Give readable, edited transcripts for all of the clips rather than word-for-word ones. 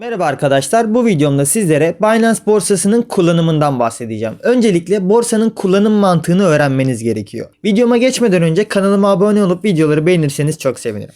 Merhaba arkadaşlar, bu videomda sizlere Binance borsasının kullanımından bahsedeceğim. Öncelikle borsanın kullanım mantığını öğrenmeniz gerekiyor. Videoma geçmeden önce kanalıma abone olup videoları beğenirseniz çok sevinirim.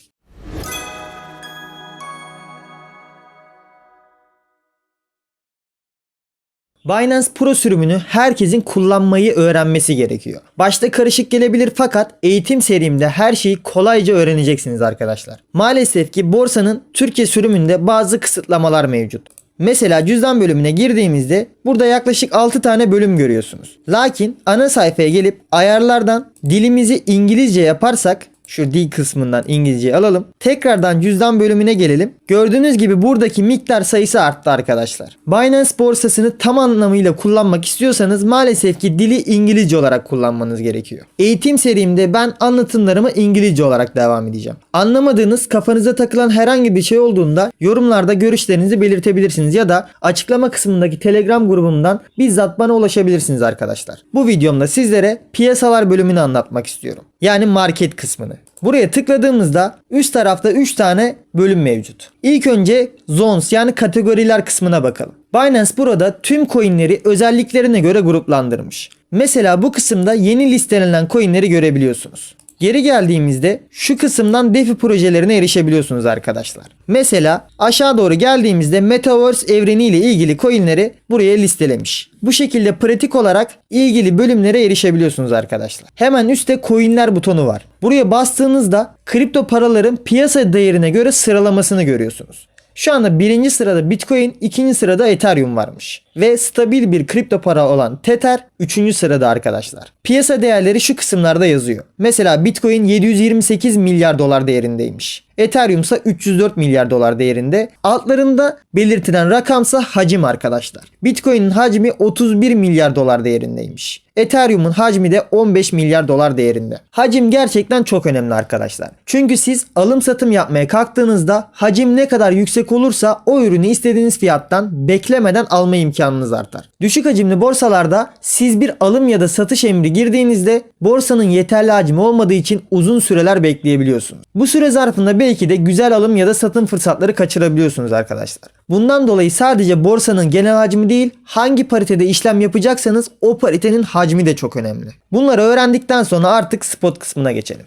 Binance Pro sürümünü herkesin kullanmayı öğrenmesi gerekiyor. Başta karışık gelebilir fakat eğitim serimde her şeyi kolayca öğreneceksiniz arkadaşlar. Maalesef ki borsanın Türkiye sürümünde bazı kısıtlamalar mevcut. Mesela cüzdan bölümüne girdiğimizde burada yaklaşık 6 tane bölüm görüyorsunuz. Lakin ana sayfaya gelip ayarlardan dilimizi İngilizce yaparsak, şu dil kısmından İngilizceyi alalım. Tekrardan cüzdan bölümüne gelelim. Gördüğünüz gibi buradaki miktar sayısı arttı arkadaşlar. Binance borsasını tam anlamıyla kullanmak istiyorsanız maalesef ki dili İngilizce olarak kullanmanız gerekiyor. Eğitim serimde ben anlatımlarıma İngilizce olarak devam edeceğim. Anlamadığınız, kafanıza takılan herhangi bir şey olduğunda yorumlarda görüşlerinizi belirtebilirsiniz ya da açıklama kısmındaki Telegram grubumdan bizzat bana ulaşabilirsiniz arkadaşlar. Bu videomda sizlere piyasalar bölümünü anlatmak istiyorum. Yani market kısmını. Buraya tıkladığımızda üst tarafta 3 tane bölüm mevcut. İlk önce zones yani kategoriler kısmına bakalım. Binance burada tüm coinleri özelliklerine göre gruplandırmış. Mesela bu kısımda yeni listelenen coinleri görebiliyorsunuz. Geri geldiğimizde şu kısımdan DeFi projelerine erişebiliyorsunuz arkadaşlar. Mesela aşağı doğru geldiğimizde Metaverse evreniyle ilgili coinleri buraya listelemiş. Bu şekilde pratik olarak ilgili bölümlere erişebiliyorsunuz arkadaşlar. Hemen üstte coinler butonu var. Buraya bastığınızda kripto paraların piyasa değerine göre sıralamasını görüyorsunuz. Şu anda birinci sırada Bitcoin, ikinci sırada Ethereum varmış. Ve stabil bir kripto para olan Tether 3. sırada arkadaşlar. Piyasa değerleri şu kısımlarda yazıyor. Mesela Bitcoin 728 milyar dolar değerindeymiş. Ethereum ise 304 milyar dolar değerinde. Altlarında belirtilen rakamsa hacim arkadaşlar. Bitcoin'in hacmi 31 milyar dolar değerindeymiş. Ethereum'un hacmi de 15 milyar dolar değerinde. Hacim gerçekten çok önemli arkadaşlar. Çünkü siz alım satım yapmaya kalktığınızda hacim ne kadar yüksek olursa o ürünü istediğiniz fiyattan beklemeden alma imkanınız artar. Düşük hacimli borsalarda siz bir alım ya da satış emri girdiğinizde borsanın yeterli hacmi olmadığı için uzun süreler bekleyebiliyorsunuz. Bu süre zarfında belki de güzel alım ya da satım fırsatları kaçırabiliyorsunuz arkadaşlar. Bundan dolayı sadece borsanın genel hacmi değil, hangi paritede işlem yapacaksanız o paritenin hacmi de çok önemli. Bunları öğrendikten sonra artık spot kısmına geçelim.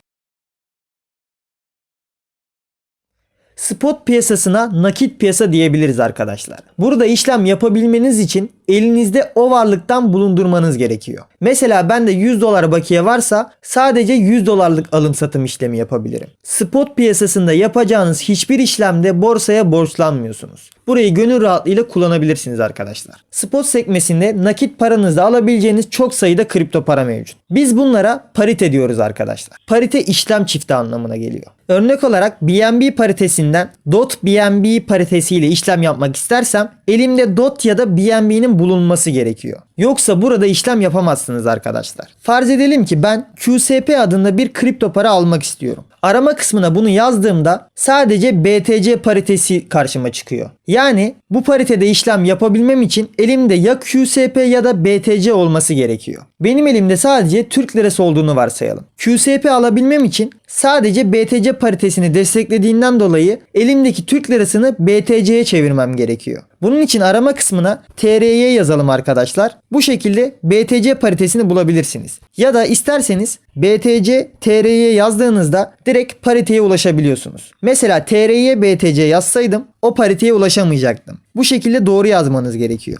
Spot piyasasına nakit piyasa diyebiliriz arkadaşlar. Burada işlem yapabilmeniz için elinizde o varlıktan bulundurmanız gerekiyor. Mesela bende 100 dolar bakiye varsa sadece 100 dolarlık alım satım işlemi yapabilirim. Spot piyasasında yapacağınız hiçbir işlemde borsaya borçlanmıyorsunuz. Burayı gönül rahatlığıyla kullanabilirsiniz arkadaşlar. Spot sekmesinde nakit paranızda alabileceğiniz çok sayıda kripto para mevcut. Biz bunlara parite diyoruz arkadaşlar. Parite işlem çifti anlamına geliyor. Örnek olarak BNB paritesinden DOT BNB paritesiyle işlem yapmak istersem elimde DOT ya da BNB'nin bulunması gerekiyor. Yoksa burada işlem yapamazsınız arkadaşlar. Farz edelim ki ben QSP adında bir kripto para almak istiyorum. Arama kısmına bunu yazdığımda sadece BTC paritesi karşıma çıkıyor. Yani bu paritede işlem yapabilmem için elimde ya QSP ya da BTC olması gerekiyor. Benim elimde sadece Türk lirası olduğunu varsayalım. QSP alabilmem için sadece BTC paritesini desteklediğinden dolayı elimdeki Türk lirasını BTC'ye çevirmem gerekiyor. Bunun için arama kısmına TRY yazalım arkadaşlar. Bu şekilde BTC paritesini bulabilirsiniz. Ya da isterseniz BTC TRY yazdığınızda direkt pariteye ulaşabiliyorsunuz. Mesela TRY BTC yazsaydım o pariteye ulaşamayacaktım. Bu şekilde doğru yazmanız gerekiyor.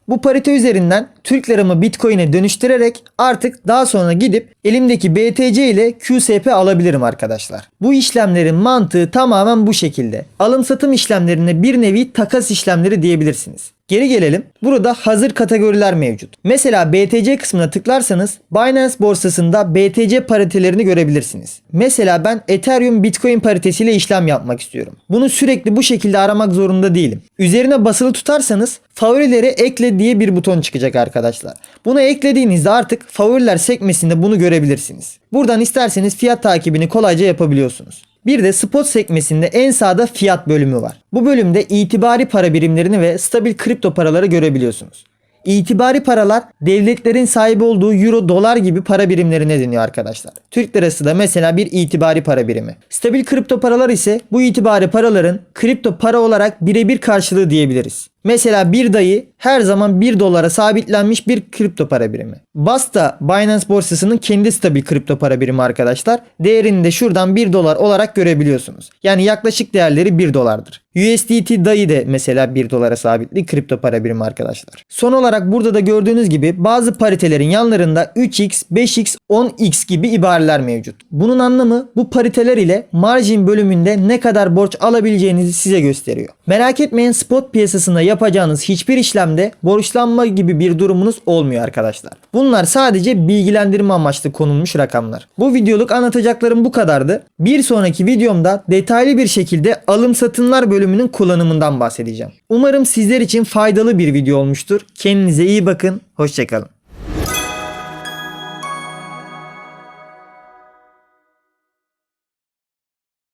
Bu parite üzerinden Türk liramı Bitcoin'e dönüştürerek artık daha sonra gidip elimdeki BTC ile QSP alabilirim arkadaşlar. Bu işlemlerin mantığı tamamen bu şekilde. Alım satım işlemlerine bir nevi takas işlemleri diyebilirsiniz. Geri gelelim. Burada hazır kategoriler mevcut. Mesela BTC kısmına tıklarsanız Binance borsasında BTC paritelerini görebilirsiniz. Mesela ben Ethereum Bitcoin paritesiyle işlem yapmak istiyorum. Bunu sürekli bu şekilde aramak zorunda değilim. Üzerine basılı tutarsanız favorileri ekle diye bir buton çıkacak arkadaşlar. Bunu eklediğinizde artık favoriler sekmesinde bunu görebilirsiniz. Buradan isterseniz fiyat takibini kolayca yapabiliyorsunuz. Bir de spot sekmesinde en sağda fiyat bölümü var. Bu bölümde itibari para birimlerini ve stabil kripto paraları görebiliyorsunuz. İtibari paralar devletlerin sahibi olduğu euro, dolar gibi para birimlerine deniyor arkadaşlar. Türk lirası da mesela bir itibari para birimi. Stabil kripto paralar ise bu itibari paraların kripto para olarak birebir karşılığı diyebiliriz. Mesela bir dayı her zaman 1 dolara sabitlenmiş bir kripto para birimi. BAS da Binance borsasının kendi stabil kripto para birimi arkadaşlar. Değerini de şuradan 1 dolar olarak görebiliyorsunuz. Yani yaklaşık değerleri 1 dolardır. USDT dayı de mesela 1 dolara sabitli kripto para birimi arkadaşlar. Son olarak burada da gördüğünüz gibi bazı paritelerin yanlarında 3x, 5x, 10x gibi ibareler mevcut. Bunun anlamı bu pariteler ile margin bölümünde ne kadar borç alabileceğinizi size gösteriyor. Merak etmeyin, spot piyasasında yapacağınız hiçbir işlemde borçlanma gibi bir durumunuz olmuyor arkadaşlar. Bunlar sadece bilgilendirme amaçlı konulmuş rakamlar. Bu videoluk anlatacaklarım bu kadardı. Bir sonraki videomda detaylı bir şekilde alım satımlar bölümünün kullanımından bahsedeceğim. Umarım sizler için faydalı bir video olmuştur. Kendinize iyi bakın. Hoşça kalın.